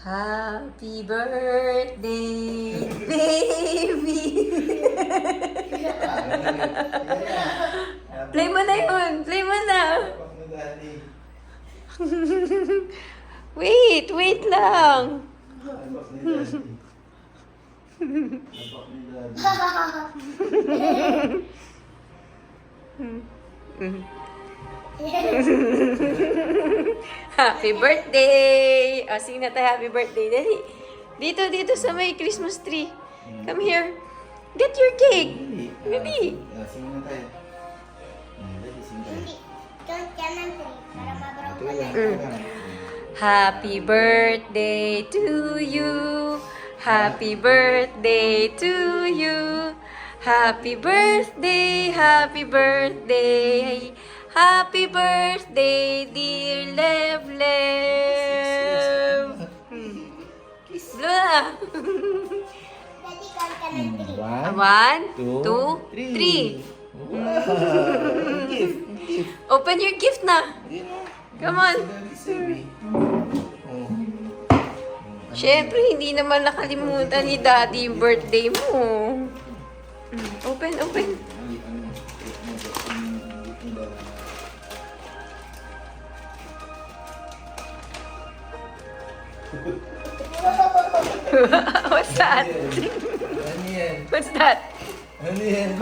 Happy birthday, baby! Play mo na yun! Play mo na! Wait lang! Happy birthday! O, sing na tayo happy birthday. Dali. Dito sa may Christmas tree. Come here. Get your cake. Dali. Sing na tayo. Dali, sing tayo. Count ka ng 3 para mabarong ka lang. Happy birthday to you. Happy birthday to you. Happy birthday, happy birthday. Happy birthday, dear Lev Lev. Blow na. Daddy, count ka ng 3. One, two, two, three. three. Wow! Gift! Open your gift na. Come on. Siyempre, hindi naman nakalimutan ni Daddy yung birthday mo. Open. What's that? Ano yan? What's that? Ano yan?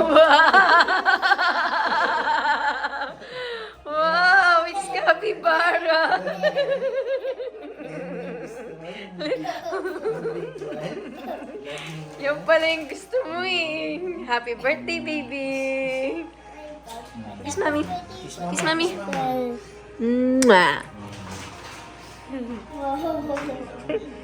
Wow, it's capybara. Yan pala yung gusto mo eh. Happy birthday, baby. Kiss mommy. Kiss mommy. Mwah. Wow.